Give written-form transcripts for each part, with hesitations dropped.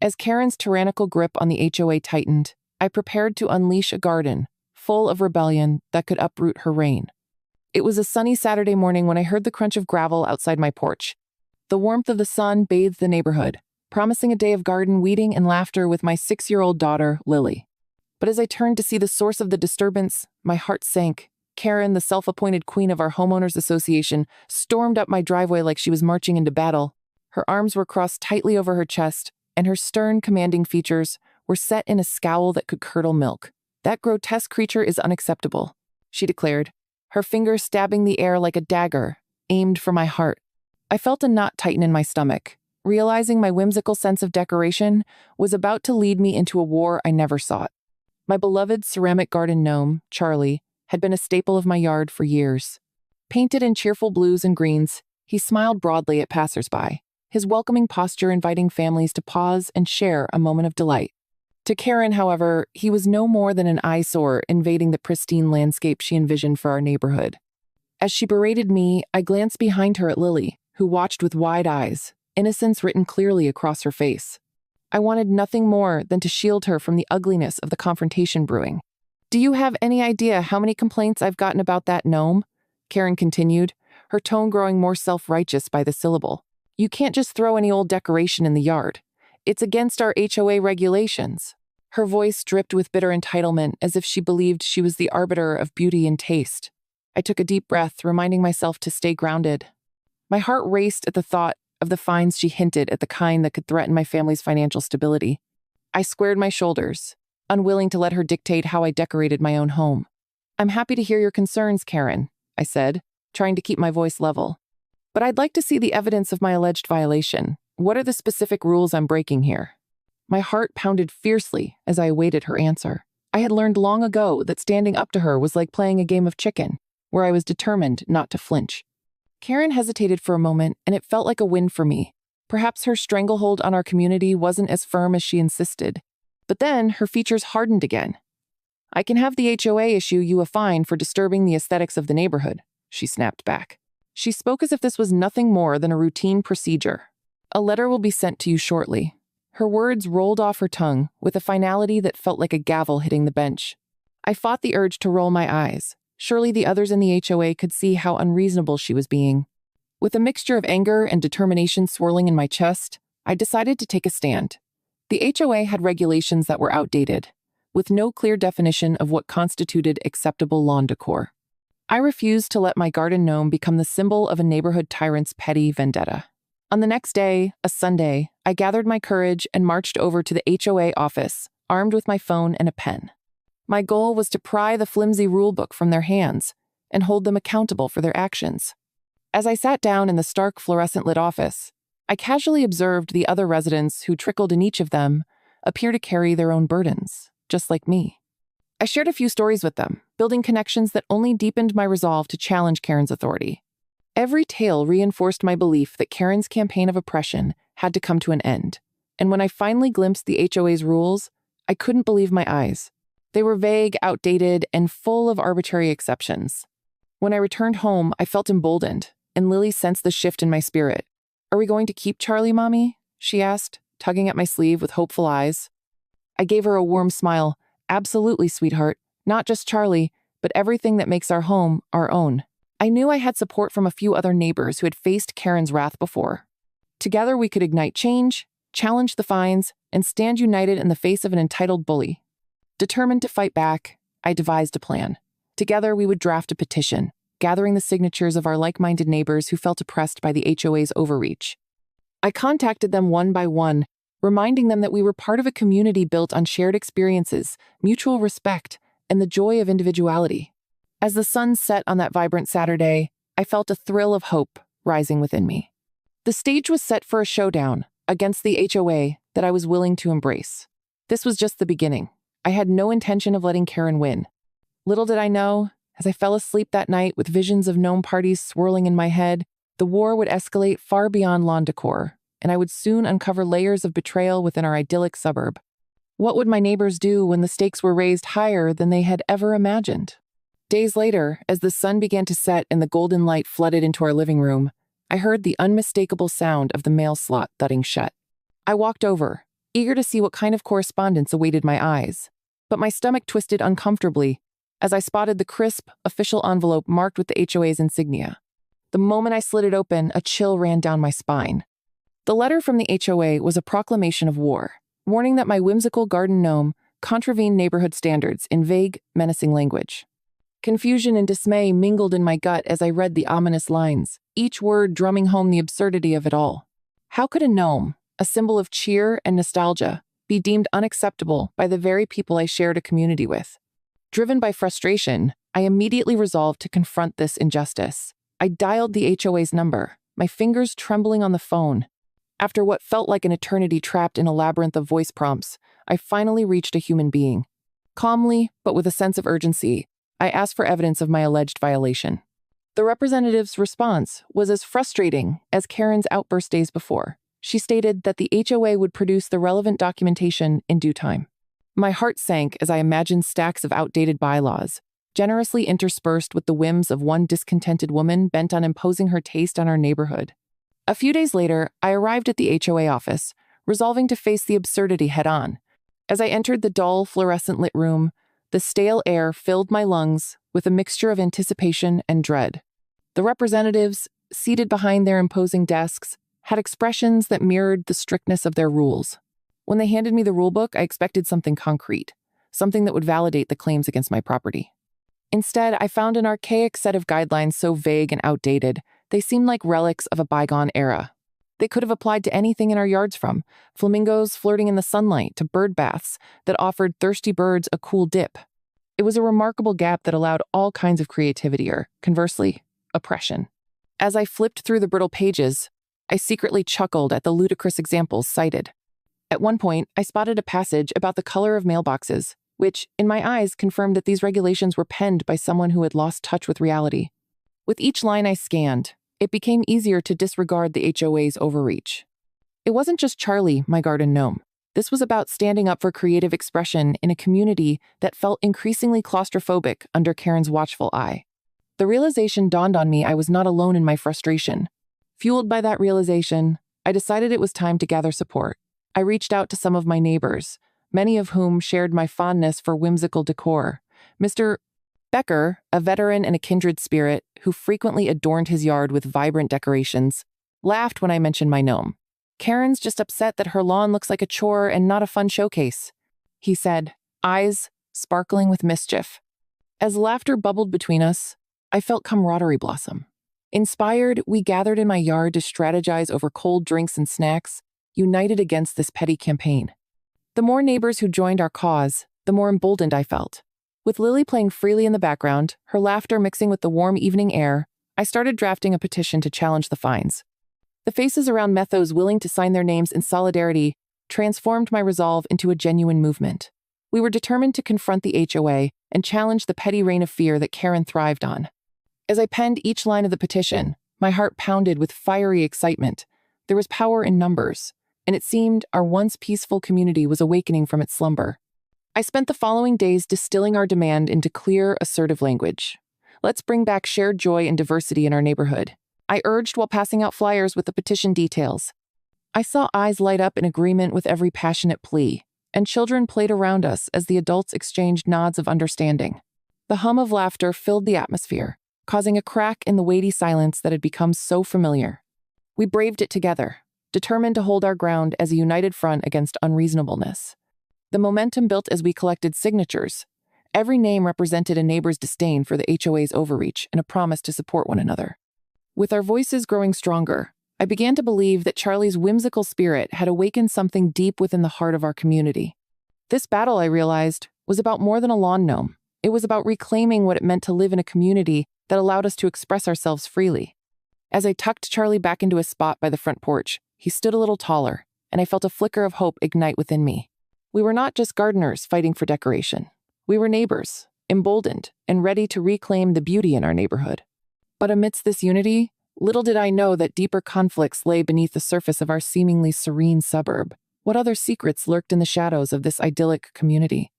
As Karen's tyrannical grip on the HOA tightened, I prepared to unleash a garden, full of rebellion that could uproot her reign. It was a sunny Saturday morning when I heard the crunch of gravel outside my porch. The warmth of the sun bathed the neighborhood, promising a day of garden weeding and laughter with my 6-year-old daughter, Lily. But as I turned to see the source of the disturbance, my heart sank. Karen, the self-appointed queen of our Homeowners Association, stormed up my driveway like she was marching into battle. Her arms were crossed tightly over her chest, and her stern, commanding features were set in a scowl that could curdle milk. "That grotesque creature is unacceptable," she declared, her fingers stabbing the air like a dagger, aimed for my heart. I felt a knot tighten in my stomach, realizing my whimsical sense of decoration was about to lead me into a war I never sought. My beloved ceramic garden gnome, Charlie, had been a staple of my yard for years. Painted in cheerful blues and greens, he smiled broadly at passersby, his welcoming posture inviting families to pause and share a moment of delight. To Karen, however, he was no more than an eyesore invading the pristine landscape she envisioned for our neighborhood. As she berated me, I glanced behind her at Lily, who watched with wide eyes, innocence written clearly across her face. I wanted nothing more than to shield her from the ugliness of the confrontation brewing. "Do you have any idea how many complaints I've gotten about that gnome?" Karen continued, her tone growing more self-righteous by the syllable. "You can't just throw any old decoration in the yard. It's against our HOA regulations." Her voice dripped with bitter entitlement, as if she believed she was the arbiter of beauty and taste. I took a deep breath, reminding myself to stay grounded. My heart raced at the thought of the fines she hinted at, the kind that could threaten my family's financial stability. I squared my shoulders, unwilling to let her dictate how I decorated my own home. "I'm happy to hear your concerns, Karen," I said, trying to keep my voice level. "But I'd like to see the evidence of my alleged violation. What are the specific rules I'm breaking here?" My heart pounded fiercely as I awaited her answer. I had learned long ago that standing up to her was like playing a game of chicken, where I was determined not to flinch. Karen hesitated for a moment, and it felt like a win for me. Perhaps her stranglehold on our community wasn't as firm as she insisted. But then her features hardened again. "I can have the HOA issue you a fine for disturbing the aesthetics of the neighborhood," she snapped back. She spoke as if this was nothing more than a routine procedure. "A letter will be sent to you shortly." Her words rolled off her tongue with a finality that felt like a gavel hitting the bench. I fought the urge to roll my eyes. Surely the others in the HOA could see how unreasonable she was being. With a mixture of anger and determination swirling in my chest, I decided to take a stand. The HOA had regulations that were outdated, with no clear definition of what constituted acceptable lawn decor. I refused to let my garden gnome become the symbol of a neighborhood tyrant's petty vendetta. On the next day, a Sunday, I gathered my courage and marched over to the HOA office, armed with my phone and a pen. My goal was to pry the flimsy rulebook from their hands and hold them accountable for their actions. As I sat down in the stark fluorescent-lit office, I casually observed the other residents who trickled in each of them appear to carry their own burdens, just like me. I shared a few stories with them, building connections that only deepened my resolve to challenge Karen's authority. Every tale reinforced my belief that Karen's campaign of oppression had to come to an end, and when I finally glimpsed the HOA's rules, I couldn't believe my eyes. They were vague, outdated, and full of arbitrary exceptions. When I returned home, I felt emboldened, and Lily sensed the shift in my spirit. "Are we going to keep Charlie, Mommy?" she asked, tugging at my sleeve with hopeful eyes. I gave her a warm smile. "Absolutely, sweetheart. Not just Charlie, but everything that makes our home our own." I knew I had support from a few other neighbors who had faced Karen's wrath before. Together we could ignite change, challenge the fines, and stand united in the face of an entitled bully. Determined to fight back, I devised a plan. Together we would draft a petition, gathering the signatures of our like-minded neighbors who felt oppressed by the HOA's overreach. I contacted them one by one, reminding them that we were part of a community built on shared experiences, mutual respect, and the joy of individuality. As the sun set on that vibrant Saturday, I felt a thrill of hope rising within me. The stage was set for a showdown against the HOA that I was willing to embrace. This was just the beginning. I had no intention of letting Karen win. Little did I know, as I fell asleep that night with visions of gnome parties swirling in my head, the war would escalate far beyond lawn decor, and I would soon uncover layers of betrayal within our idyllic suburb. What would my neighbors do when the stakes were raised higher than they had ever imagined? Days later, as the sun began to set and the golden light flooded into our living room, I heard the unmistakable sound of the mail slot thudding shut. I walked over, eager to see what kind of correspondence awaited my eyes. But my stomach twisted uncomfortably as I spotted the crisp, official envelope marked with the HOA's insignia. The moment I slid it open, a chill ran down my spine. The letter from the HOA was a proclamation of war, warning that my whimsical garden gnome contravened neighborhood standards in vague, menacing language. Confusion and dismay mingled in my gut as I read the ominous lines, each word drumming home the absurdity of it all. How could a gnome, a symbol of cheer and nostalgia, be deemed unacceptable by the very people I shared a community with? Driven by frustration, I immediately resolved to confront this injustice. I dialed the HOA's number, my fingers trembling on the phone. After what felt like an eternity trapped in a labyrinth of voice prompts, I finally reached a human being. Calmly, but with a sense of urgency, I asked for evidence of my alleged violation. The representative's response was as frustrating as Karen's outburst days before. She stated that the HOA would produce the relevant documentation in due time. My heart sank as I imagined stacks of outdated bylaws, generously interspersed with the whims of one discontented woman bent on imposing her taste on our neighborhood. A few days later, I arrived at the HOA office, resolving to face the absurdity head-on. As I entered the dull, fluorescent-lit room, the stale air filled my lungs with a mixture of anticipation and dread. The representatives, seated behind their imposing desks, had expressions that mirrored the strictness of their rules. When they handed me the rulebook, I expected something concrete, something that would validate the claims against my property. Instead, I found an archaic set of guidelines so vague and outdated, they seemed like relics of a bygone era. They could have applied to anything in our yards, from flamingos flirting in the sunlight to bird baths that offered thirsty birds a cool dip. It was a remarkable gap that allowed all kinds of creativity or, conversely, oppression. As I flipped through the brittle pages, I secretly chuckled at the ludicrous examples cited. At one point, I spotted a passage about the color of mailboxes, which, in my eyes, confirmed that these regulations were penned by someone who had lost touch with reality. With each line I scanned, it became easier to disregard the HOA's overreach. It wasn't just Charlie, my garden gnome. This was about standing up for creative expression in a community that felt increasingly claustrophobic under Karen's watchful eye. The realization dawned on me I was not alone in my frustration. Fueled by that realization, I decided it was time to gather support. I reached out to some of my neighbors, many of whom shared my fondness for whimsical decor. Mr. Becker, a veteran and a kindred spirit who frequently adorned his yard with vibrant decorations, laughed when I mentioned my gnome. "Karen's just upset that her lawn looks like a chore and not a fun showcase," he said, eyes sparkling with mischief. As laughter bubbled between us, I felt camaraderie blossom. Inspired, we gathered in my yard to strategize over cold drinks and snacks, united against this petty campaign. The more neighbors who joined our cause, the more emboldened I felt. With Lily playing freely in the background, her laughter mixing with the warm evening air, I started drafting a petition to challenge the fines. The faces around Methos willing to sign their names in solidarity transformed my resolve into a genuine movement. We were determined to confront the HOA and challenge the petty reign of fear that Karen thrived on. As I penned each line of the petition, my heart pounded with fiery excitement. There was power in numbers, and it seemed our once peaceful community was awakening from its slumber. I spent the following days distilling our demand into clear, assertive language. Let's bring back shared joy and diversity in our neighborhood, I urged while passing out flyers with the petition details. I saw eyes light up in agreement with every passionate plea, and children played around us as the adults exchanged nods of understanding. The hum of laughter filled the atmosphere, causing a crack in the weighty silence that had become so familiar. We braved it together, determined to hold our ground as a united front against unreasonableness. The momentum built as we collected signatures. Every name represented a neighbor's disdain for the HOA's overreach and a promise to support one another. With our voices growing stronger, I began to believe that Charlie's whimsical spirit had awakened something deep within the heart of our community. This battle, I realized, was about more than a lawn gnome. It was about reclaiming what it meant to live in a community that allowed us to express ourselves freely. As I tucked Charlie back into his spot by the front porch, he stood a little taller, and I felt a flicker of hope ignite within me. We were not just gardeners fighting for decoration. We were neighbors, emboldened and ready to reclaim the beauty in our neighborhood. But amidst this unity, little did I know that deeper conflicts lay beneath the surface of our seemingly serene suburb. What other secrets lurked in the shadows of this idyllic community?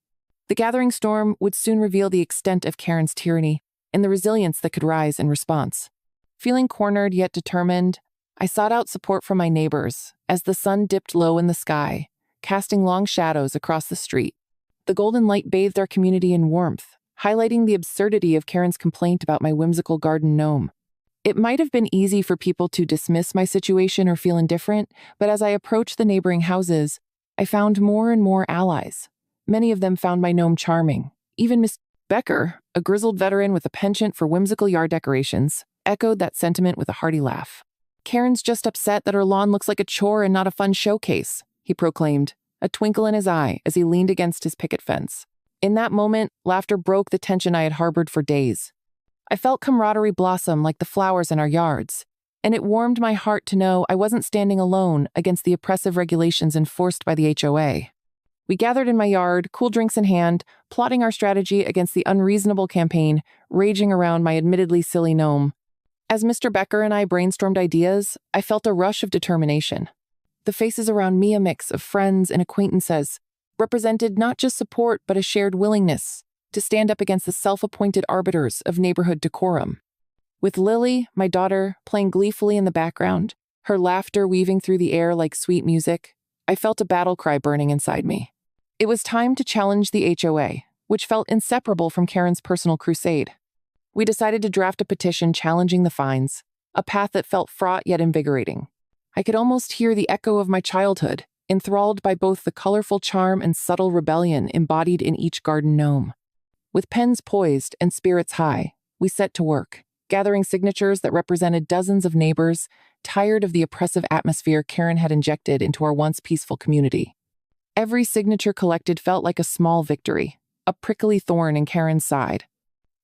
The gathering storm would soon reveal the extent of Karen's tyranny and the resilience that could rise in response. Feeling cornered yet determined, I sought out support from my neighbors as the sun dipped low in the sky. casting long shadows across the street. The golden light bathed our community in warmth, highlighting the absurdity of Karen's complaint about my whimsical garden gnome. It might have been easy for people to dismiss my situation or feel indifferent, but as I approached the neighboring houses, I found more and more allies. Many of them found my gnome charming. Even Miss Becker, a grizzled veteran with a penchant for whimsical yard decorations, echoed that sentiment with a hearty laugh. "Karen's just upset that her lawn looks like a chore and not a fun showcase," he proclaimed, a twinkle in his eye as he leaned against his picket fence. In that moment, laughter broke the tension I had harbored for days. I felt camaraderie blossom like the flowers in our yards, and it warmed my heart to know I wasn't standing alone against the oppressive regulations enforced by the HOA. We gathered in my yard, cool drinks in hand, plotting our strategy against the unreasonable campaign raging around my admittedly silly gnome. As Mr. Becker and I brainstormed ideas, I felt a rush of determination. The faces around me, a mix of friends and acquaintances, represented not just support but a shared willingness to stand up against the self-appointed arbiters of neighborhood decorum. With Lily, my daughter, playing gleefully in the background, her laughter weaving through the air like sweet music, I felt a battle cry burning inside me. It was time to challenge the HOA, which felt inseparable from Karen's personal crusade. We decided to draft a petition challenging the fines, a path that felt fraught yet invigorating. I could almost hear the echo of my childhood, enthralled by both the colorful charm and subtle rebellion embodied in each garden gnome. With pens poised and spirits high, we set to work, gathering signatures that represented dozens of neighbors tired of the oppressive atmosphere Karen had injected into our once peaceful community. Every signature collected felt like a small victory, a prickly thorn in Karen's side.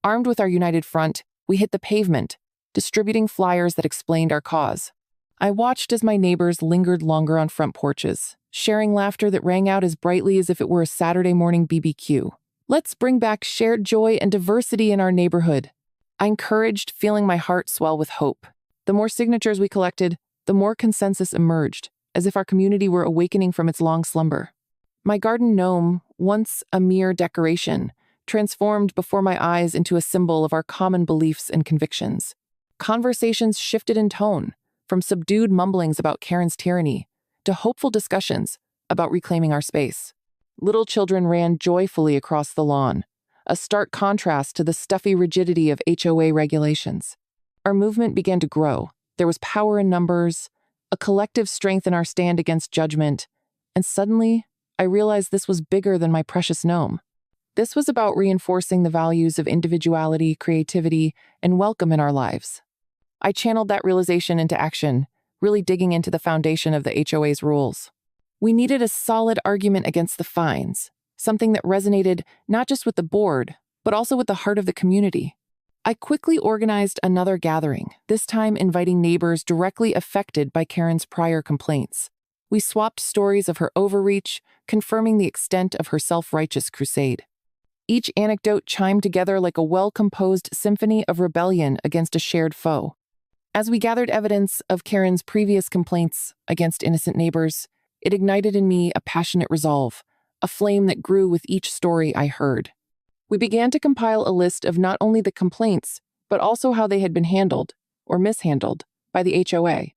Armed with our united front, we hit the pavement, distributing flyers that explained our cause. I watched as my neighbors lingered longer on front porches, sharing laughter that rang out as brightly as if it were a Saturday morning BBQ. "Let's bring back shared joy and diversity in our neighborhood," I encouraged, feeling my heart swell with hope. The more signatures we collected, the more consensus emerged, as if our community were awakening from its long slumber. My garden gnome, once a mere decoration, transformed before my eyes into a symbol of our common beliefs and convictions. Conversations shifted in tone, from subdued mumblings about Karen's tyranny to hopeful discussions about reclaiming our space. Little children ran joyfully across the lawn, a stark contrast to the stuffy rigidity of HOA regulations. Our movement began to grow. There was power in numbers, a collective strength in our stand against judgment, and suddenly, I realized this was bigger than my precious gnome. This was about reinforcing the values of individuality, creativity, and welcome in our lives. I channeled that realization into action, really digging into the foundation of the HOA's rules. We needed a solid argument against the fines, something that resonated not just with the board, but also with the heart of the community. I quickly organized another gathering, this time inviting neighbors directly affected by Karen's prior complaints. We swapped stories of her overreach, confirming the extent of her self-righteous crusade. Each anecdote chimed together like a well-composed symphony of rebellion against a shared foe. As we gathered evidence of Karen's previous complaints against innocent neighbors, it ignited in me a passionate resolve, a flame that grew with each story I heard. We began to compile a list of not only the complaints, but also how they had been handled, or mishandled, by the HOA.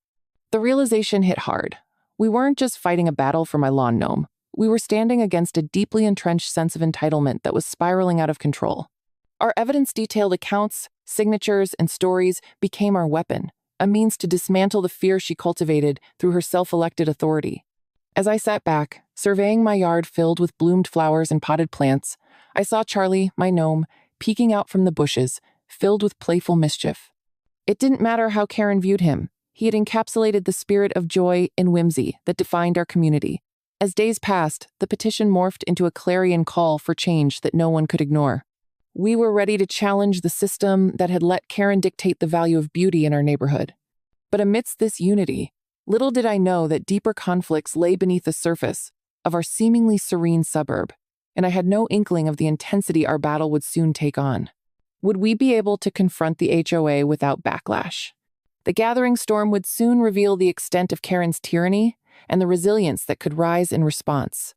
The realization hit hard. We weren't just fighting a battle for my lawn gnome. We were standing against a deeply entrenched sense of entitlement that was spiraling out of control. Our evidence-detailed accounts, signatures, and stories became our weapon, a means to dismantle the fear she cultivated through her self-elected authority. As I sat back, surveying my yard filled with bloomed flowers and potted plants, I saw Charlie, my gnome, peeking out from the bushes, filled with playful mischief. It didn't matter how Karen viewed him. He had encapsulated the spirit of joy and whimsy that defined our community. As days passed, the petition morphed into a clarion call for change that no one could ignore. We were ready to challenge the system that had let Karen dictate the value of beauty in our neighborhood. But amidst this unity, little did I know that deeper conflicts lay beneath the surface of our seemingly serene suburb, and I had no inkling of the intensity our battle would soon take on. Would we be able to confront the HOA without backlash? The gathering storm would soon reveal the extent of Karen's tyranny and the resilience that could rise in response.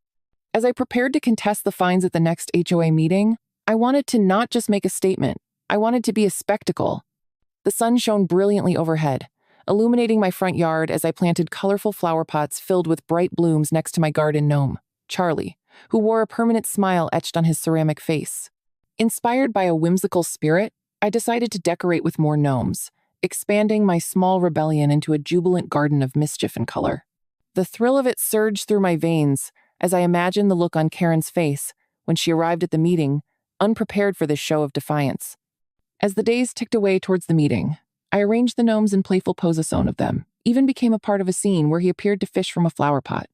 As I prepared to contest the fines at the next HOA meeting, I wanted to not just make a statement, I wanted to be a spectacle. The sun shone brilliantly overhead, illuminating my front yard as I planted colorful flower pots filled with bright blooms next to my garden gnome, Charlie, who wore a permanent smile etched on his ceramic face. Inspired by a whimsical spirit, I decided to decorate with more gnomes, expanding my small rebellion into a jubilant garden of mischief and color. The thrill of it surged through my veins as I imagined the look on Karen's face when she arrived at the meeting, unprepared for this show of defiance. As the days ticked away towards the meeting, I arranged the gnomes in playful posazone of them, even became a part of a scene where he appeared to fish from a flower pot.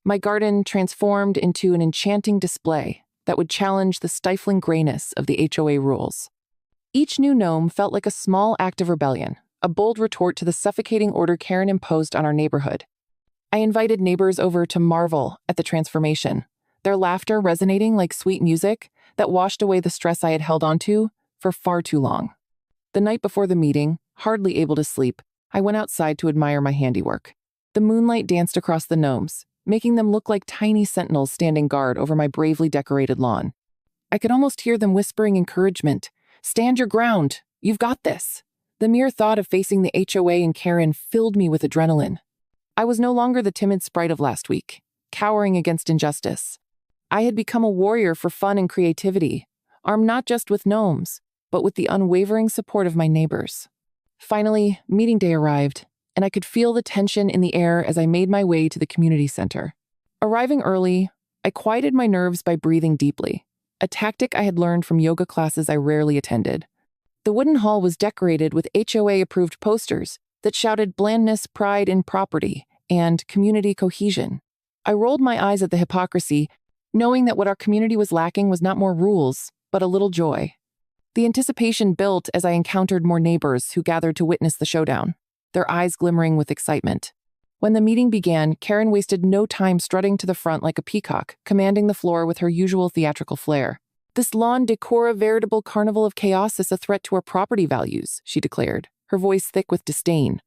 My garden transformed into an enchanting display that would challenge the stifling grayness of the HOA rules. Each new gnome felt like a small act of rebellion, a bold retort to the suffocating order Karen imposed on our neighborhood. I invited neighbors over to marvel at the transformation, their laughter resonating like sweet music that washed away the stress I had held onto for far too long. The night before the meeting, hardly able to sleep, I went outside to admire my handiwork. The moonlight danced across the gnomes, making them look like tiny sentinels standing guard over my bravely decorated lawn. I could almost hear them whispering encouragement. "Stand your ground. You've got this." The mere thought of facing the HOA and Karen filled me with adrenaline. I was no longer the timid sprite of last week, cowering against injustice. I had become a warrior for fun and creativity, armed not just with gnomes, but with the unwavering support of my neighbors. Finally, meeting day arrived, and I could feel the tension in the air as I made my way to the community center. Arriving early, I quieted my nerves by breathing deeply, a tactic I had learned from yoga classes I rarely attended. The wooden hall was decorated with HOA-approved posters that shouted blandness, pride in property, and community cohesion. I rolled my eyes at the hypocrisy, knowing that what our community was lacking was not more rules, but a little joy. The anticipation built as I encountered more neighbors who gathered to witness the showdown, their eyes glimmering with excitement. When the meeting began, Karen wasted no time strutting to the front like a peacock, commanding the floor with her usual theatrical flair. "This lawn decor a veritable carnival of chaos is a threat to our property values," she declared, her voice thick with disdain.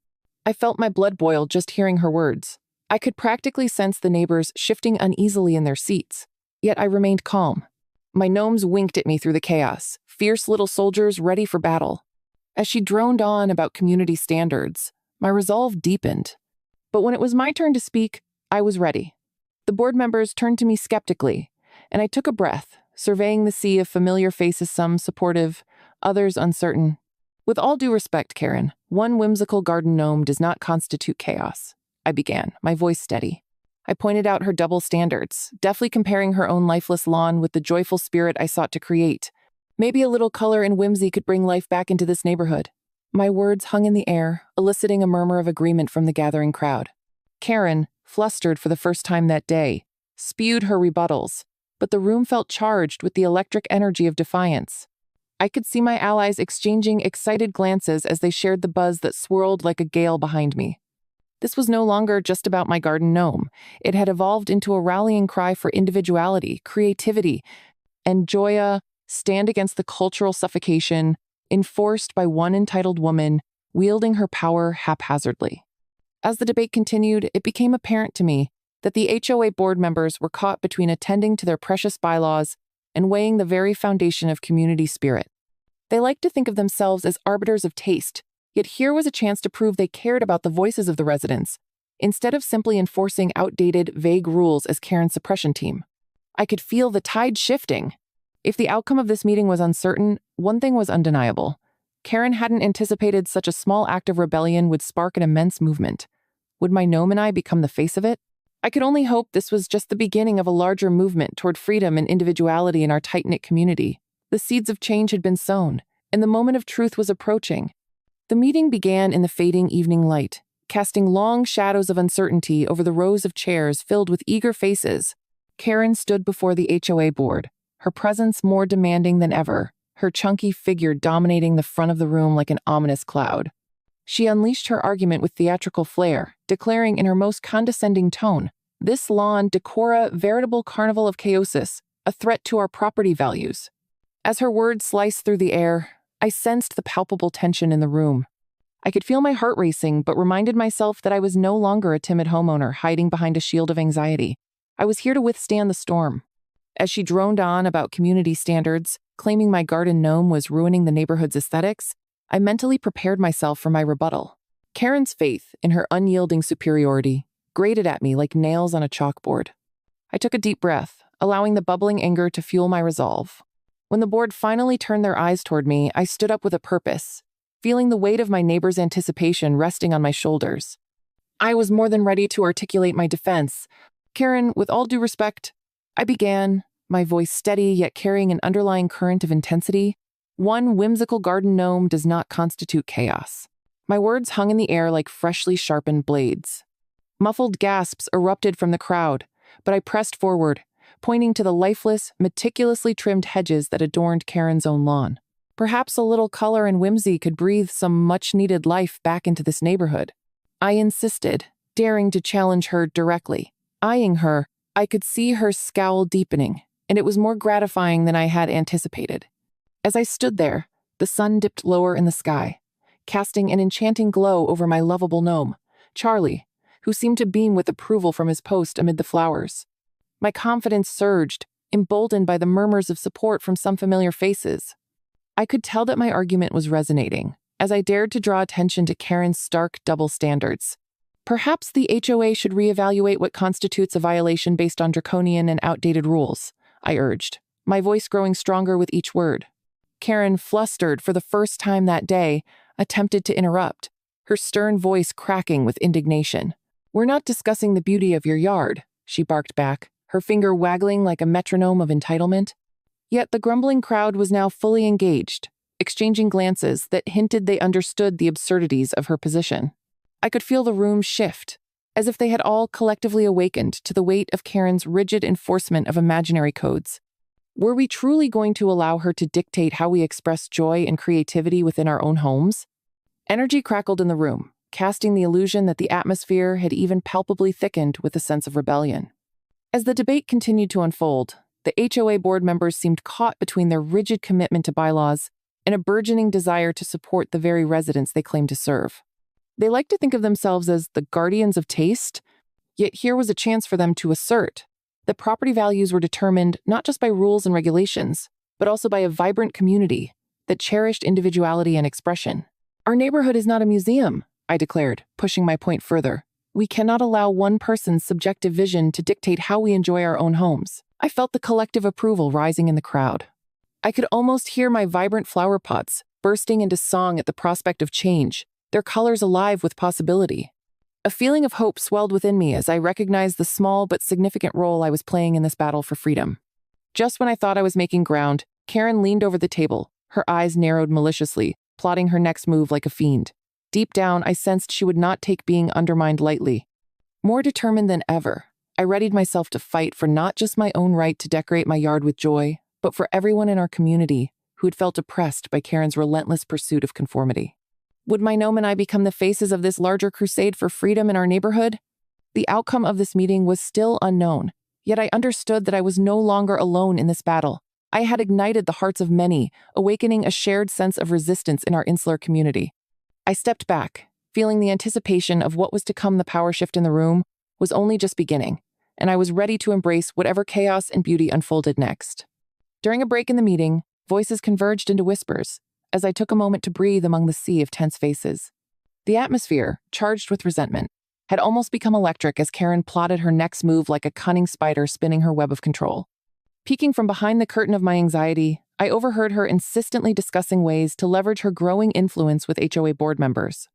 I felt my blood boil just hearing her words. I could practically sense the neighbors shifting uneasily in their seats, yet I remained calm. My gnomes winked at me through the chaos, fierce little soldiers ready for battle. As she droned on about community standards, my resolve deepened. But when it was my turn to speak, I was ready. The board members turned to me skeptically, and I took a breath, surveying the sea of familiar faces, some supportive, others uncertain. "With all due respect, Karen, one whimsical garden gnome does not constitute chaos," I began, my voice steady. I pointed out her double standards, deftly comparing her own lifeless lawn with the joyful spirit I sought to create. Maybe a little color and whimsy could bring life back into this neighborhood. My words hung in the air, eliciting a murmur of agreement from the gathering crowd. Karen, flustered for the first time that day, spewed her rebuttals, but the room felt charged with the electric energy of defiance. I could see my allies exchanging excited glances as they shared the buzz that swirled like a gale behind me. This was no longer just about my garden gnome. It had evolved into a rallying cry for individuality, creativity, and joy. Stand against the cultural suffocation enforced by one entitled woman wielding her power haphazardly. As the debate continued, it became apparent to me that the HOA board members were caught between attending to their precious bylaws and weighing the very foundation of community spirit. They liked to think of themselves as arbiters of taste, yet here was a chance to prove they cared about the voices of the residents, instead of simply enforcing outdated, vague rules as Karen's suppression team. I could feel the tide shifting. If the outcome of this meeting was uncertain, one thing was undeniable. Karen hadn't anticipated such a small act of rebellion would spark an immense movement. Would my gnome and I become the face of it? I could only hope this was just the beginning of a larger movement toward freedom and individuality in our tight-knit community. The seeds of change had been sown, and the moment of truth was approaching. The meeting began in the fading evening light, casting long shadows of uncertainty over the rows of chairs filled with eager faces. Karen stood before the HOA board, her presence more demanding than ever, her chunky figure dominating the front of the room like an ominous cloud. She unleashed her argument with theatrical flair, declaring in her most condescending tone, "This lawn decor a veritable carnival of chaosis, a threat to our property values." As her words sliced through the air, I sensed the palpable tension in the room. I could feel my heart racing, but reminded myself that I was no longer a timid homeowner hiding behind a shield of anxiety. I was here to withstand the storm. As she droned on about community standards, claiming my garden gnome was ruining the neighborhood's aesthetics, I mentally prepared myself for my rebuttal. Karen's faith in her unyielding superiority grated at me like nails on a chalkboard. I took a deep breath, allowing the bubbling anger to fuel my resolve. When the board finally turned their eyes toward me, I stood up with a purpose, feeling the weight of my neighbor's anticipation resting on my shoulders. I was more than ready to articulate my defense. Karen, with all due respect, I began, my voice steady yet carrying an underlying current of intensity. One whimsical garden gnome does not constitute chaos. My words hung in the air like freshly sharpened blades. Muffled gasps erupted from the crowd, but I pressed forward, pointing to the lifeless, meticulously trimmed hedges that adorned Karen's own lawn. Perhaps a little color and whimsy could breathe some much-needed life back into this neighborhood. I insisted, daring to challenge her directly. Eyeing her, I could see her scowl deepening, and it was more gratifying than I had anticipated. As I stood there, the sun dipped lower in the sky, casting an enchanting glow over my lovable gnome, Charlie, who seemed to beam with approval from his post amid the flowers. My confidence surged, emboldened by the murmurs of support from some familiar faces. I could tell that my argument was resonating, as I dared to draw attention to Karen's stark double standards. Perhaps the HOA should reevaluate what constitutes a violation based on draconian and outdated rules, I urged, my voice growing stronger with each word. Karen, flustered for the first time that day, attempted to interrupt, her stern voice cracking with indignation. "We're not discussing the beauty of your yard," she barked back, her finger waggling like a metronome of entitlement. Yet the grumbling crowd was now fully engaged, exchanging glances that hinted they understood the absurdities of her position. I could feel the room shift, as if they had all collectively awakened to the weight of Karen's rigid enforcement of imaginary codes. Were we truly going to allow her to dictate how we express joy and creativity within our own homes? Energy crackled in the room, casting the illusion that the atmosphere had even palpably thickened with a sense of rebellion. As the debate continued to unfold, the HOA board members seemed caught between their rigid commitment to bylaws and a burgeoning desire to support the very residents they claimed to serve. They liked to think of themselves as the guardians of taste, yet here was a chance for them to assert that property values were determined not just by rules and regulations, but also by a vibrant community that cherished individuality and expression. "Our neighborhood is not a museum," I declared, pushing my point further. "We cannot allow one person's subjective vision to dictate how we enjoy our own homes." I felt the collective approval rising in the crowd. I could almost hear my vibrant flower pots bursting into song at the prospect of change, their colors alive with possibility. A feeling of hope swelled within me as I recognized the small but significant role I was playing in this battle for freedom. Just when I thought I was making ground, Karen leaned over the table, her eyes narrowed maliciously, plotting her next move like a fiend. Deep down, I sensed she would not take being undermined lightly. More determined than ever, I readied myself to fight for not just my own right to decorate my yard with joy, but for everyone in our community who had felt oppressed by Karen's relentless pursuit of conformity. Would my gnome and I become the faces of this larger crusade for freedom in our neighborhood? The outcome of this meeting was still unknown, yet I understood that I was no longer alone in this battle. I had ignited the hearts of many, awakening a shared sense of resistance in our insular community. I stepped back, feeling the anticipation of what was to come. The power shift in the room was only just beginning, and I was ready to embrace whatever chaos and beauty unfolded next. During a break in the meeting, voices converged into whispers, as I took a moment to breathe among the sea of tense faces. The atmosphere, charged with resentment, had almost become electric as Karen plotted her next move like a cunning spider spinning her web of control. Peeking from behind the curtain of my anxiety, I overheard her insistently discussing ways to leverage her growing influence with HOA board members.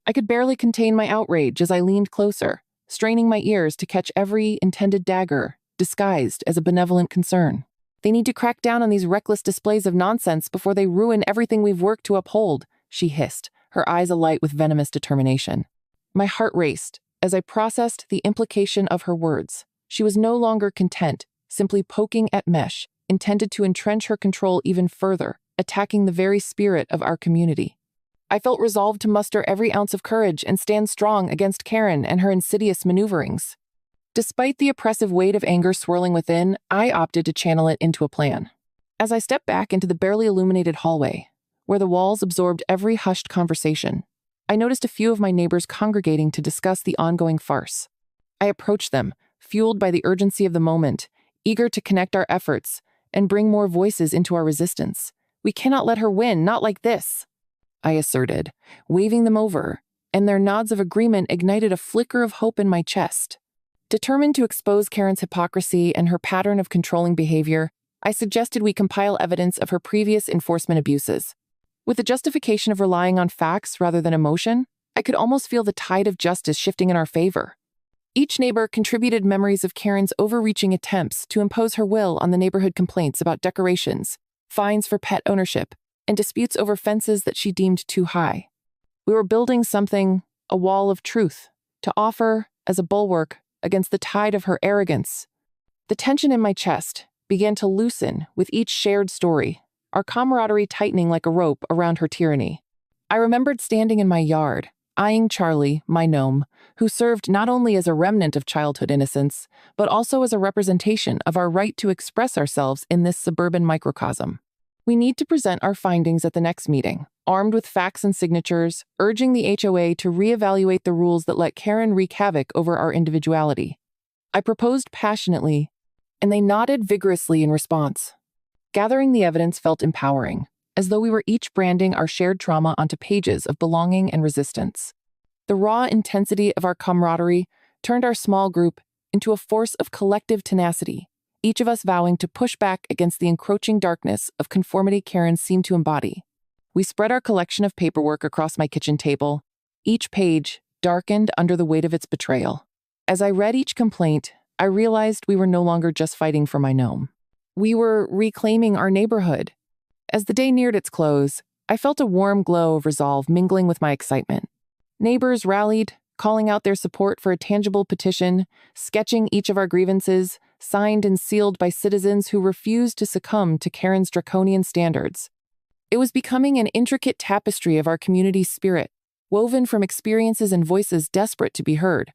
I could barely contain my outrage as I leaned closer, straining my ears to catch every intended dagger, disguised as a benevolent concern. "They need to crack down on these reckless displays of nonsense before they ruin everything we've worked to uphold," she hissed, her eyes alight with venomous determination. My heart raced as I processed the implication of her words. She was no longer content, simply poking at mesh, intended to entrench her control even further, attacking the very spirit of our community. I felt resolved to muster every ounce of courage and stand strong against Karen and her insidious maneuverings. Despite the oppressive weight of anger swirling within, I opted to channel it into a plan. As I stepped back into the barely illuminated hallway, where the walls absorbed every hushed conversation, I noticed a few of my neighbors congregating to discuss the ongoing farce. I approached them, fueled by the urgency of the moment, eager to connect our efforts and bring more voices into our resistance. "We cannot let her win, not like this," I asserted, waving them over, and their nods of agreement ignited a flicker of hope in my chest. Determined to expose Karen's hypocrisy and her pattern of controlling behavior, I suggested we compile evidence of her previous enforcement abuses. With the justification of relying on facts rather than emotion, I could almost feel the tide of justice shifting in our favor. Each neighbor contributed memories of Karen's overreaching attempts to impose her will on the neighborhood, complaints about decorations, fines for pet ownership, and disputes over fences that she deemed too high. We were building something, a wall of truth, to offer as a bulwark against the tide of her arrogance. The tension in my chest began to loosen with each shared story, our camaraderie tightening like a rope around her tyranny. I remembered standing in my yard, eyeing Charlie, my gnome, who served not only as a remnant of childhood innocence, but also as a representation of our right to express ourselves in this suburban microcosm. We need to present our findings at the next meeting, armed with facts and signatures, urging the HOA to reevaluate the rules that let Karen wreak havoc over our individuality. I proposed passionately, and they nodded vigorously in response. Gathering the evidence felt empowering, as though we were each branding our shared trauma onto pages of belonging and resistance. The raw intensity of our camaraderie turned our small group into a force of collective tenacity, each of us vowing to push back against the encroaching darkness of conformity Karen seemed to embody. We spread our collection of paperwork across my kitchen table, each page darkened under the weight of its betrayal. As I read each complaint, I realized we were no longer just fighting for my gnome. We were reclaiming our neighborhood. As the day neared its close, I felt a warm glow of resolve mingling with my excitement. Neighbors rallied, calling out their support for a tangible petition, sketching each of our grievances, signed and sealed by citizens who refused to succumb to Karen's draconian standards. It was becoming an intricate tapestry of our community's spirit, woven from experiences and voices desperate to be heard.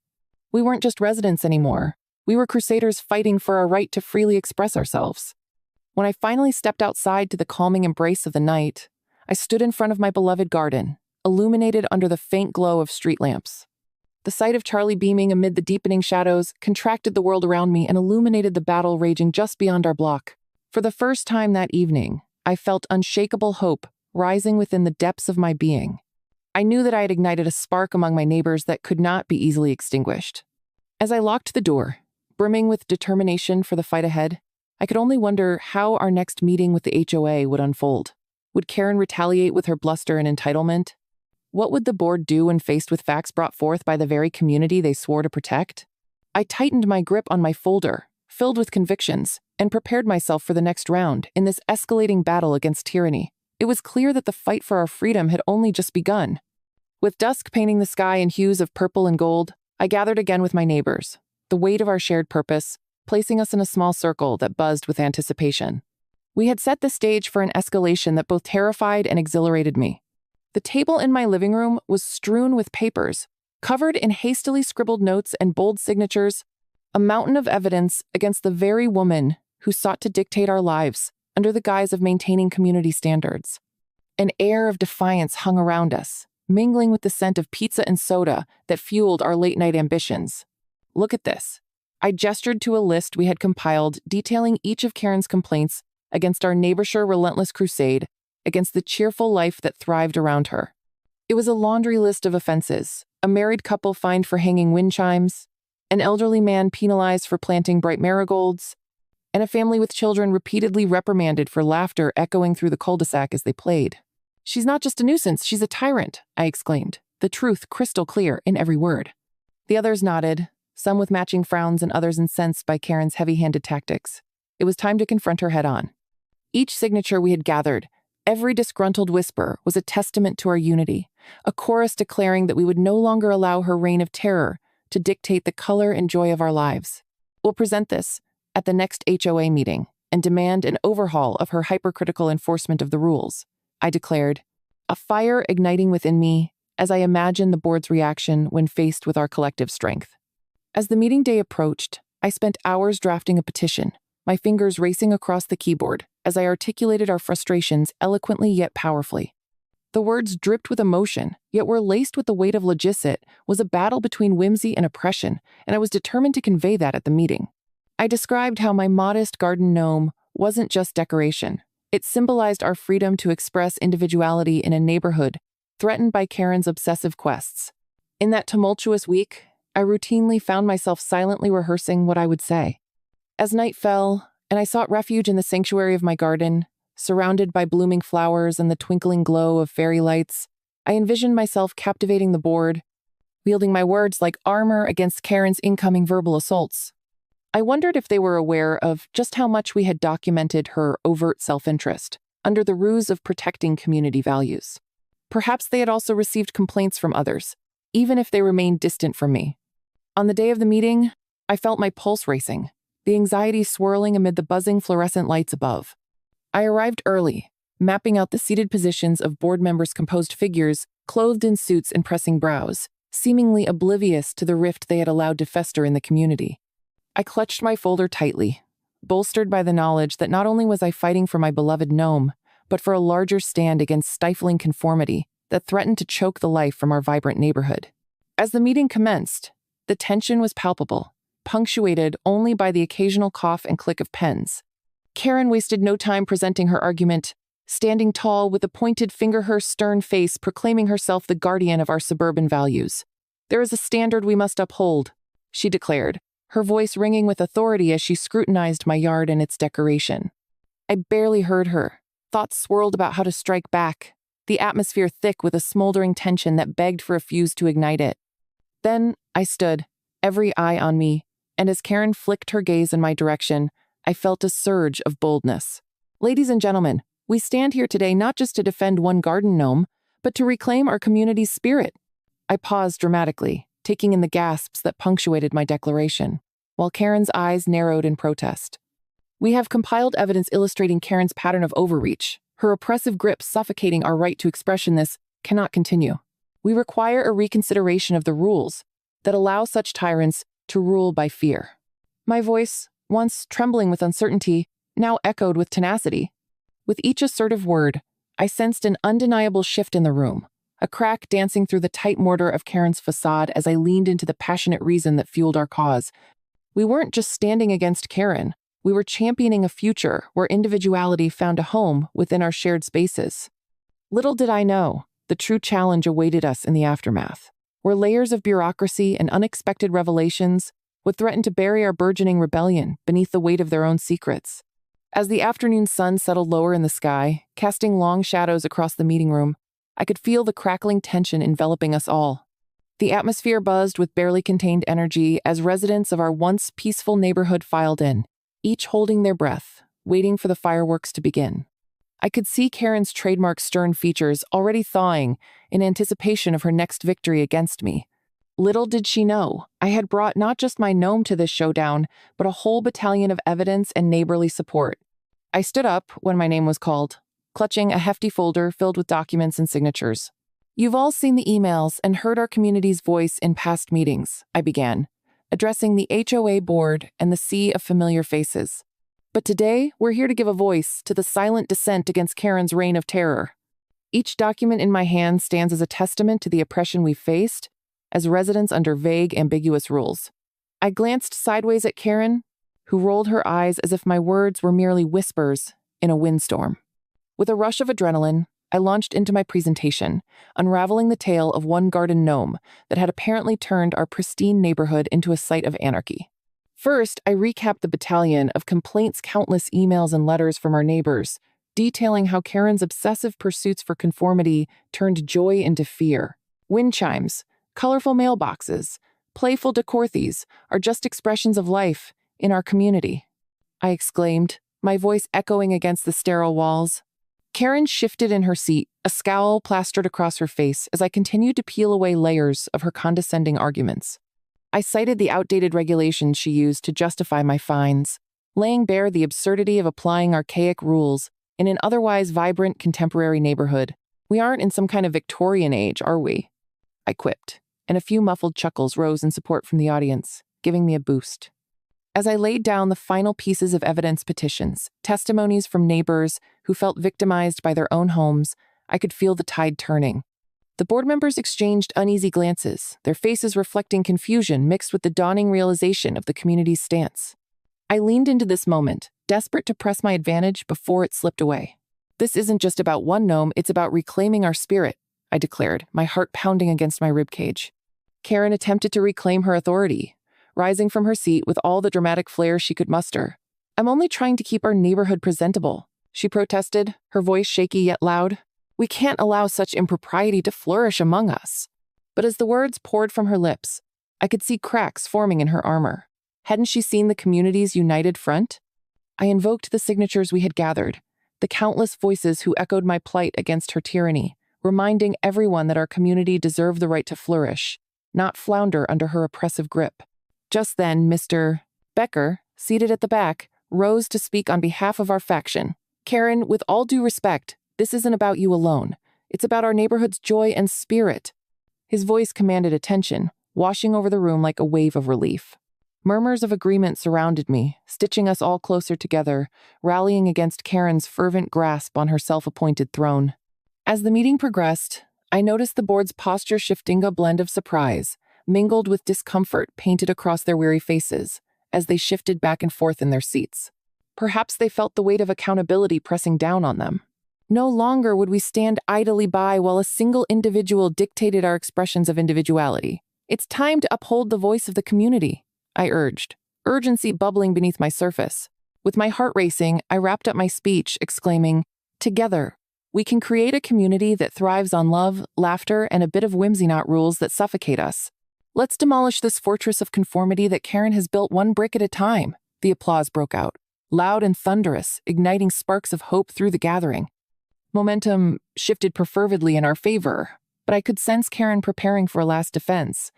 We weren't just residents anymore. We were crusaders fighting for our right to freely express ourselves. When I finally stepped outside to the calming embrace of the night, I stood in front of my beloved garden, illuminated under the faint glow of street lamps. The sight of Charlie beaming amid the deepening shadows contracted the world around me and illuminated the battle raging just beyond our block. For the first time that evening, I felt unshakable hope rising within the depths of my being. I knew that I had ignited a spark among my neighbors that could not be easily extinguished. As I locked the door, brimming with determination for the fight ahead, I could only wonder how our next meeting with the HOA would unfold. Would Karen retaliate with her bluster and entitlement? What would the board do when faced with facts brought forth by the very community they swore to protect? I tightened my grip on my folder, filled with convictions, and prepared myself for the next round in this escalating battle against tyranny. It was clear that the fight for our freedom had only just begun. With dusk painting the sky in hues of purple and gold, I gathered again with my neighbors, the weight of our shared purpose placing us in a small circle that buzzed with anticipation. We had set the stage for an escalation that both terrified and exhilarated me. The table in my living room was strewn with papers, covered in hastily scribbled notes and bold signatures, a mountain of evidence against the very woman who sought to dictate our lives under the guise of maintaining community standards. An air of defiance hung around us, mingling with the scent of pizza and soda that fueled our late-night ambitions. Look at this. I gestured to a list we had compiled detailing each of Karen's complaints against our neighbor's relentless crusade against the cheerful life that thrived around her. It was a laundry list of offenses: a married couple fined for hanging wind chimes, an elderly man penalized for planting bright marigolds, and a family with children repeatedly reprimanded for laughter echoing through the cul-de-sac as they played. "She's not just a nuisance, she's a tyrant," I exclaimed, the truth crystal clear in every word. The others nodded, some with matching frowns and others incensed by Karen's heavy-handed tactics. It was time to confront her head-on. Each signature we had gathered, every disgruntled whisper, was a testament to our unity, a chorus declaring that we would no longer allow her reign of terror to dictate the color and joy of our lives. We'll present this at the next HOA meeting and demand an overhaul of her hypercritical enforcement of the rules, I declared, a fire igniting within me as I imagined the board's reaction when faced with our collective strength. As the meeting day approached, I spent hours drafting a petition, my fingers racing across the keyboard as I articulated our frustrations eloquently yet powerfully. The words dripped with emotion, yet were laced with the weight of legit was a battle between whimsy and oppression, and I was determined to convey that at the meeting. I described how my modest garden gnome wasn't just decoration. It symbolized our freedom to express individuality in a neighborhood threatened by Karen's obsessive quests. In that tumultuous week, I routinely found myself silently rehearsing what I would say. As night fell, and I sought refuge in the sanctuary of my garden, surrounded by blooming flowers and the twinkling glow of fairy lights, I envisioned myself captivating the board, wielding my words like armor against Karen's incoming verbal assaults. I wondered if they were aware of just how much we had documented her overt self-interest, under the ruse of protecting community values. Perhaps they had also received complaints from others, even if they remained distant from me. On the day of the meeting, I felt my pulse racing, the anxiety swirling amid the buzzing fluorescent lights above. I arrived early, mapping out the seated positions of board members' composed figures, clothed in suits and pressing brows, seemingly oblivious to the rift they had allowed to fester in the community. I clutched my folder tightly, bolstered by the knowledge that not only was I fighting for my beloved gnome, but for a larger stand against stifling conformity that threatened to choke the life from our vibrant neighborhood. As the meeting commenced, the tension was palpable, punctuated only by the occasional cough and click of pens. Karen wasted no time presenting her argument, standing tall with a pointed finger, her stern face proclaiming herself the guardian of our suburban values. "There is a standard we must uphold," she declared, her voice ringing with authority as she scrutinized my yard and its decoration. I barely heard her. Thoughts swirled about how to strike back, the atmosphere thick with a smoldering tension that begged for a fuse to ignite it. Then I stood, every eye on me, and as Karen flicked her gaze in my direction, I felt a surge of boldness. "Ladies and gentlemen, we stand here today not just to defend one garden gnome, but to reclaim our community's spirit." I paused dramatically, taking in the gasps that punctuated my declaration, while Karen's eyes narrowed in protest. "We have compiled evidence illustrating Karen's pattern of overreach, her oppressive grip suffocating our right to expression. This cannot continue. We require a reconsideration of the rules that allow such tyrants to rule by fear." My voice, once trembling with uncertainty, now echoed with tenacity. With each assertive word, I sensed an undeniable shift in the room, a crack dancing through the tight mortar of Karen's facade as I leaned into the passionate reason that fueled our cause. We weren't just standing against Karen, we were championing a future where individuality found a home within our shared spaces. Little did I know, the true challenge awaited us in the aftermath, where layers of bureaucracy and unexpected revelations would threaten to bury our burgeoning rebellion beneath the weight of their own secrets. As the afternoon sun settled lower in the sky, casting long shadows across the meeting room, I could feel the crackling tension enveloping us all. The atmosphere buzzed with barely contained energy as residents of our once peaceful neighborhood filed in, each holding their breath, waiting for the fireworks to begin. I could see Karen's trademark stern features already thawing in anticipation of her next victory against me. Little did she know, I had brought not just my gnome to this showdown, but a whole battalion of evidence and neighborly support. I stood up when my name was called, clutching a hefty folder filled with documents and signatures. "You've all seen the emails and heard our community's voice in past meetings," I began, addressing the HOA board and the sea of familiar faces. "But today, we're here to give a voice to the silent dissent against Karen's reign of terror. Each document in my hand stands as a testament to the oppression we faced as residents under vague, ambiguous rules." I glanced sideways at Karen, who rolled her eyes as if my words were merely whispers in a windstorm. With a rush of adrenaline, I launched into my presentation, unraveling the tale of one garden gnome that had apparently turned our pristine neighborhood into a site of anarchy. First, I recapped the battalion of complaints, countless emails and letters from our neighbors, detailing how Karen's obsessive pursuits for conformity turned joy into fear. Wind chimes, colorful mailboxes, playful decor are just expressions of life in our community, I exclaimed, my voice echoing against the sterile walls. Karen shifted in her seat, a scowl plastered across her face as I continued to peel away layers of her condescending arguments. I cited the outdated regulations she used to justify my fines, laying bare the absurdity of applying archaic rules in an otherwise vibrant contemporary neighborhood. "We aren't in some kind of Victorian age, are we?" I quipped, and a few muffled chuckles rose in support from the audience, giving me a boost. As I laid down the final pieces of evidence, petitions, testimonies from neighbors who felt victimized by their own homes, I could feel the tide turning. The board members exchanged uneasy glances, their faces reflecting confusion mixed with the dawning realization of the community's stance. I leaned into this moment, desperate to press my advantage before it slipped away. "This isn't just about one gnome, it's about reclaiming our spirit," I declared, my heart pounding against my ribcage. Karen attempted to reclaim her authority, rising from her seat with all the dramatic flair she could muster. "I'm only trying to keep our neighborhood presentable," she protested, her voice shaky yet loud. "We can't allow such impropriety to flourish among us." But as the words poured from her lips, I could see cracks forming in her armor. Hadn't she seen the community's united front? I invoked the signatures we had gathered, the countless voices who echoed my plight against her tyranny, reminding everyone that our community deserved the right to flourish, not flounder under her oppressive grip. Just then, Mr. Becker, seated at the back, rose to speak on behalf of our faction. "Karen, with all due respect, this isn't about you alone. It's about our neighborhood's joy and spirit." His voice commanded attention, washing over the room like a wave of relief. Murmurs of agreement surrounded me, stitching us all closer together, rallying against Karen's fervent grasp on her self-appointed throne. As the meeting progressed, I noticed the board's posture shifting, a blend of surprise, mingled with discomfort painted across their weary faces, as they shifted back and forth in their seats. Perhaps they felt the weight of accountability pressing down on them. No longer would we stand idly by while a single individual dictated our expressions of individuality. "It's time to uphold the voice of the community," I urged, urgency bubbling beneath my surface. With my heart racing, I wrapped up my speech, exclaiming, "Together, we can create a community that thrives on love, laughter, and a bit of whimsy, not rules that suffocate us. Let's demolish this fortress of conformity that Karen has built one brick at a time." The applause broke out, loud and thunderous, igniting sparks of hope through the gathering. Momentum shifted perfervidly in our favor, but I could sense Karen preparing for a last defense.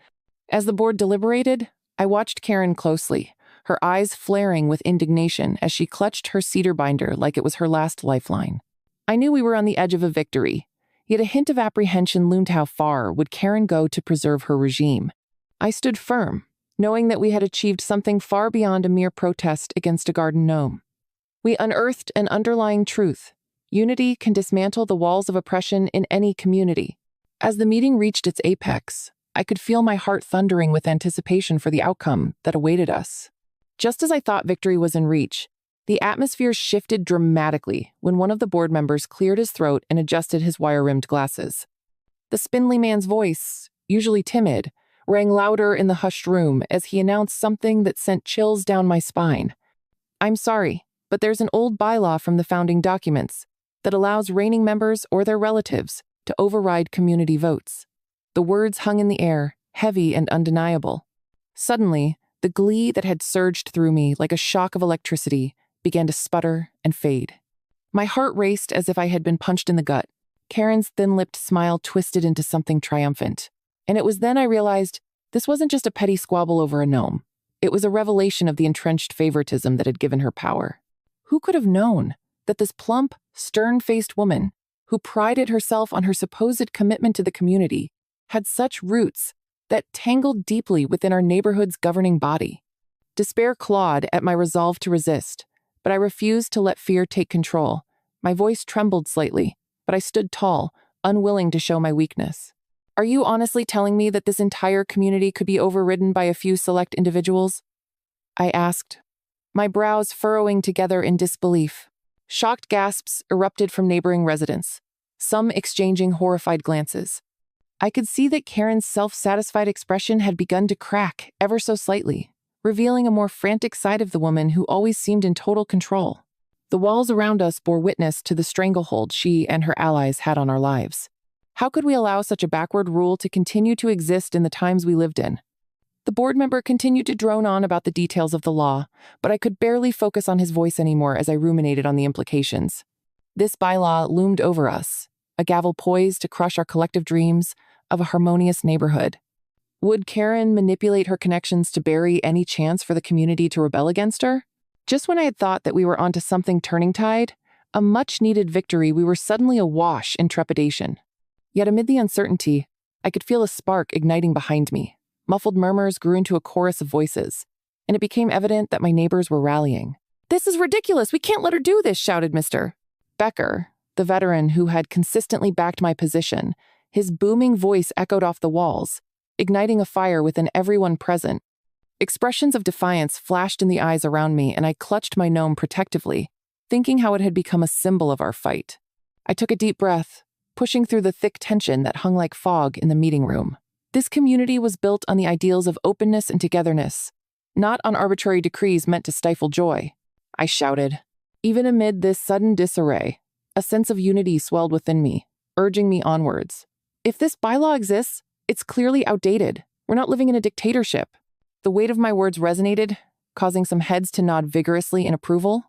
As the board deliberated, I watched Karen closely, her eyes flaring with indignation as she clutched her cedar binder like it was her last lifeline. I knew we were on the edge of a victory, yet a hint of apprehension loomed. How far would Karen go to preserve her regime? I stood firm, knowing that we had achieved something far beyond a mere protest against a garden gnome. We unearthed an underlying truth. Unity can dismantle the walls of oppression in any community. As the meeting reached its apex, I could feel my heart thundering with anticipation for the outcome that awaited us. Just as I thought victory was in reach, the atmosphere shifted dramatically when one of the board members cleared his throat and adjusted his wire-rimmed glasses. The spindly man's voice, usually timid, rang louder in the hushed room as he announced something that sent chills down my spine. "I'm sorry, but there's an old bylaw from the founding documents that allows reigning members or their relatives to override community votes." The words hung in the air, heavy and undeniable. Suddenly, the glee that had surged through me like a shock of electricity began to sputter and fade. My heart raced as if I had been punched in the gut. Karen's thin-lipped smile twisted into something triumphant. And it was then I realized this wasn't just a petty squabble over a gnome. It was a revelation of the entrenched favoritism that had given her power. Who could have known that this plump, stern-faced woman, who prided herself on her supposed commitment to the community, had such roots that tangled deeply within our neighborhood's governing body? Despair clawed at my resolve to resist, but I refused to let fear take control. My voice trembled slightly, but I stood tall, unwilling to show my weakness. "Are you honestly telling me that this entire community could be overridden by a few select individuals?" I asked, my brows furrowing together in disbelief. Shocked gasps erupted from neighboring residents, some exchanging horrified glances. I could see that Karen's self-satisfied expression had begun to crack ever so slightly, revealing a more frantic side of the woman who always seemed in total control. The walls around us bore witness to the stranglehold she and her allies had on our lives. How could we allow such a backward rule to continue to exist in the times we lived in? The board member continued to drone on about the details of the law, but I could barely focus on his voice anymore as I ruminated on the implications. This bylaw loomed over us, a gavel poised to crush our collective dreams of a harmonious neighborhood. Would Karen manipulate her connections to bury any chance for the community to rebel against her? Just when I had thought that we were onto something turning tide, a much-needed victory, we were suddenly awash in trepidation. Yet amid the uncertainty, I could feel a spark igniting behind me. Muffled murmurs grew into a chorus of voices, and it became evident that my neighbors were rallying. "This is ridiculous! We can't let her do this!" shouted Mr. Becker, the veteran who had consistently backed my position. His booming voice echoed off the walls, igniting a fire within everyone present. Expressions of defiance flashed in the eyes around me, and I clutched my gnome protectively, thinking how it had become a symbol of our fight. I took a deep breath, pushing through the thick tension that hung like fog in the meeting room. This community was built on the ideals of openness and togetherness, not on arbitrary decrees meant to stifle joy. I shouted. Even amid this sudden disarray, a sense of unity swelled within me, urging me onwards. If this bylaw exists, it's clearly outdated. We're not living in a dictatorship. The weight of my words resonated, causing some heads to nod vigorously in approval.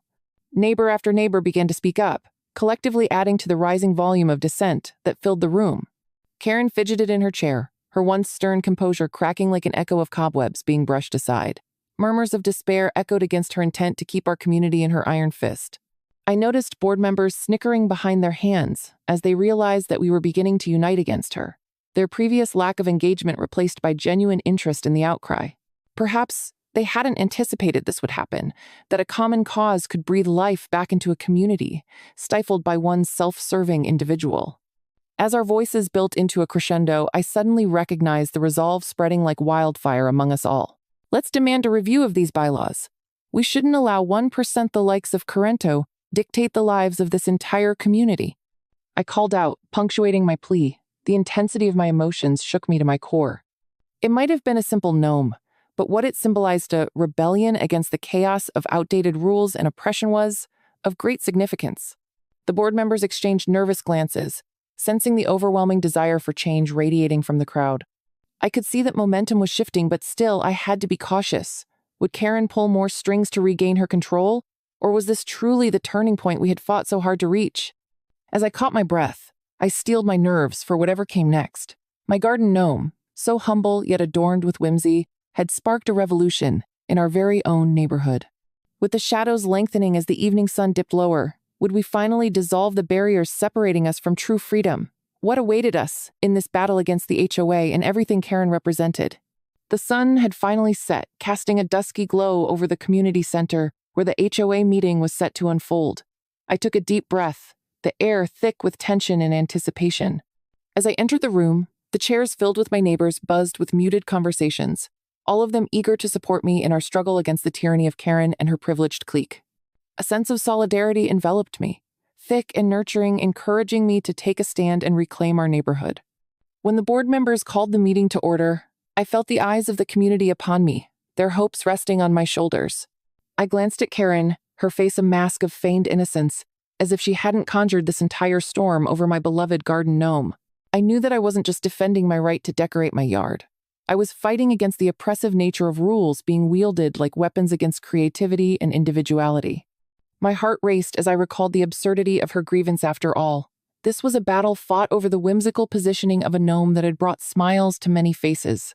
Neighbor after neighbor began to speak up, collectively adding to the rising volume of dissent that filled the room. Karen fidgeted in her chair, her once stern composure cracking like an echo of cobwebs being brushed aside. Murmurs of despair echoed against her intent to keep our community in her iron fist. I noticed board members snickering behind their hands as they realized that we were beginning to unite against her, their previous lack of engagement replaced by genuine interest in the outcry. Perhaps they hadn't anticipated this would happen, that a common cause could breathe life back into a community, stifled by one self-serving individual. As our voices built into a crescendo, I suddenly recognized the resolve spreading like wildfire among us all. Let's demand a review of these bylaws. We shouldn't allow 1% the likes of Corrento dictate the lives of this entire community. I called out, punctuating my plea. The intensity of my emotions shook me to my core. It might have been a simple gnome, but what it symbolized, a rebellion against the chaos of outdated rules and oppression, was of great significance. The board members exchanged nervous glances, sensing the overwhelming desire for change radiating from the crowd. I could see that momentum was shifting, but still I had to be cautious. Would Karen pull more strings to regain her control, or was this truly the turning point we had fought so hard to reach? As I caught my breath, I steeled my nerves for whatever came next. My garden gnome, so humble yet adorned with whimsy, had sparked a revolution in our very own neighborhood. With the shadows lengthening as the evening sun dipped lower, would we finally dissolve the barriers separating us from true freedom? What awaited us in this battle against the HOA and everything Karen represented? The sun had finally set, casting a dusky glow over the community center where the HOA meeting was set to unfold. I took a deep breath, the air thick with tension and anticipation. As I entered the room, the chairs filled with my neighbors buzzed with muted conversations, all of them eager to support me in our struggle against the tyranny of Karen and her privileged clique. A sense of solidarity enveloped me, thick and nurturing, encouraging me to take a stand and reclaim our neighborhood. When the board members called the meeting to order, I felt the eyes of the community upon me, their hopes resting on my shoulders. I glanced at Karen, her face a mask of feigned innocence, as if she hadn't conjured this entire storm over my beloved garden gnome. I knew that I wasn't just defending my right to decorate my yard. I was fighting against the oppressive nature of rules being wielded like weapons against creativity and individuality. My heart raced as I recalled the absurdity of her grievance after all. This was a battle fought over the whimsical positioning of a gnome that had brought smiles to many faces.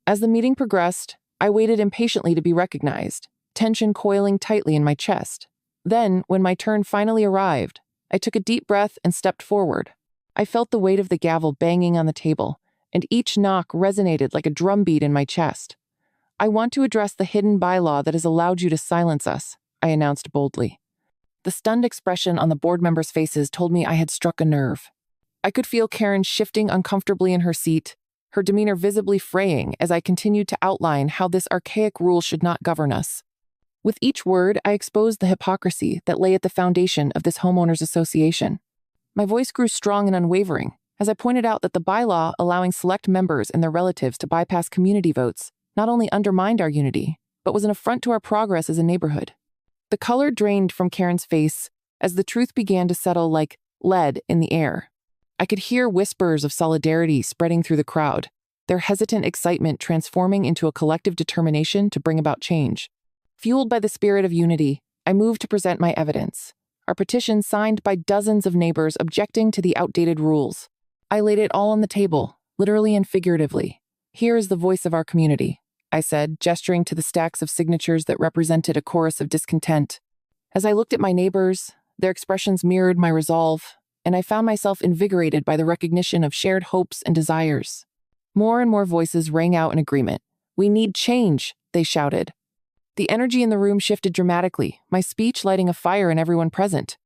As the meeting progressed, I waited impatiently to be recognized, tension coiling tightly in my chest. Then, when my turn finally arrived, I took a deep breath and stepped forward. I felt the weight of the gavel banging on the table, and each knock resonated like a drumbeat in my chest. I want to address the hidden bylaw that has allowed you to silence us, I announced boldly. The stunned expression on the board members' faces told me I had struck a nerve. I could feel Karen shifting uncomfortably in her seat, her demeanor visibly fraying as I continued to outline how this archaic rule should not govern us. With each word, I exposed the hypocrisy that lay at the foundation of this Homeowners Association. My voice grew strong and unwavering as I pointed out that the bylaw allowing select members and their relatives to bypass community votes not only undermined our unity, but was an affront to our progress as a neighborhood. The color drained from Karen's face as the truth began to settle like lead in the air. I could hear whispers of solidarity spreading through the crowd, their hesitant excitement transforming into a collective determination to bring about change. Fueled by the spirit of unity, I moved to present my evidence, our petition signed by dozens of neighbors objecting to the outdated rules. I laid it all on the table, literally and figuratively. Here is the voice of our community, I said, gesturing to the stacks of signatures that represented a chorus of discontent. As I looked at my neighbors, their expressions mirrored my resolve, and I found myself invigorated by the recognition of shared hopes and desires. More and more voices rang out in agreement. "We need change," they shouted. The energy in the room shifted dramatically, my speech lighting a fire in everyone present.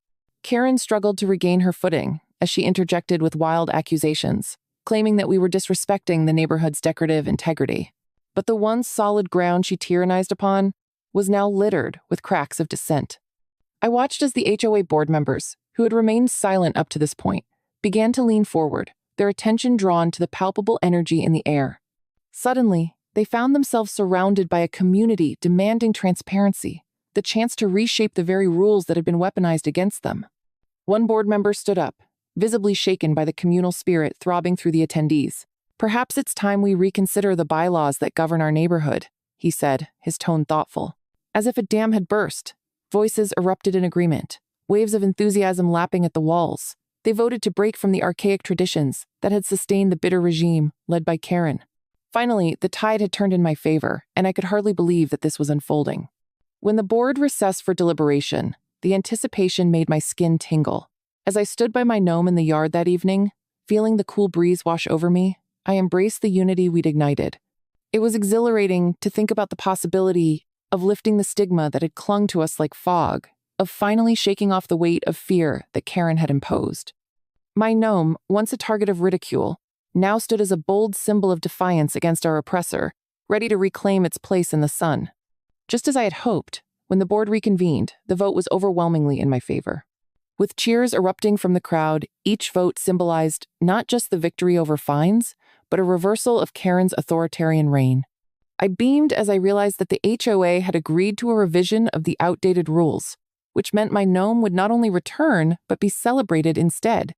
Karen struggled to regain her footing as she interjected with wild accusations, claiming that we were disrespecting the neighborhood's decorative integrity. But the once solid ground she tyrannized upon was now littered with cracks of dissent. I watched as the HOA board members, who had remained silent up to this point, began to lean forward, their attention drawn to the palpable energy in the air. Suddenly, they found themselves surrounded by a community demanding transparency, the chance to reshape the very rules that had been weaponized against them. One board member stood up, visibly shaken by the communal spirit throbbing through the attendees. "Perhaps it's time we reconsider the bylaws that govern our neighborhood," he said, his tone thoughtful. As if a dam had burst, voices erupted in agreement, waves of enthusiasm lapping at the walls. They voted to break from the archaic traditions that had sustained the bitter regime led by Karen. Finally, the tide had turned in my favor, and I could hardly believe that this was unfolding. When the board recessed for deliberation, the anticipation made my skin tingle. As I stood by my gnome in the yard that evening, feeling the cool breeze wash over me, I embraced the unity we'd ignited. It was exhilarating to think about the possibility of lifting the stigma that had clung to us like fog, of finally shaking off the weight of fear that Karen had imposed. My gnome, once a target of ridicule, now stood as a bold symbol of defiance against our oppressor, ready to reclaim its place in the sun. Just as I had hoped, when the board reconvened, the vote was overwhelmingly in my favor. With cheers erupting from the crowd, each vote symbolized not just the victory over fines, but a reversal of Karen's authoritarian reign. I beamed as I realized that the HOA had agreed to a revision of the outdated rules, which meant my gnome would not only return, but be celebrated instead.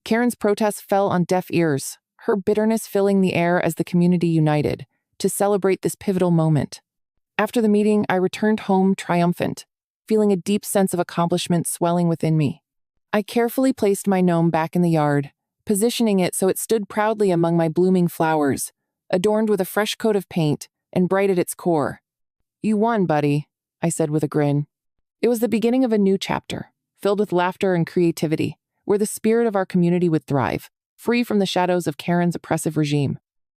Karen's protest fell on deaf ears, her bitterness filling the air as the community united to celebrate this pivotal moment. After the meeting, I returned home triumphant, feeling a deep sense of accomplishment swelling within me. I carefully placed my gnome back in the yard, positioning it so it stood proudly among my blooming flowers, adorned with a fresh coat of paint and bright at its core. "You won, buddy," I said with a grin. It was the beginning of a new chapter, filled with laughter and creativity, where the spirit of our community would thrive, free from the shadows of Karen's oppressive regime.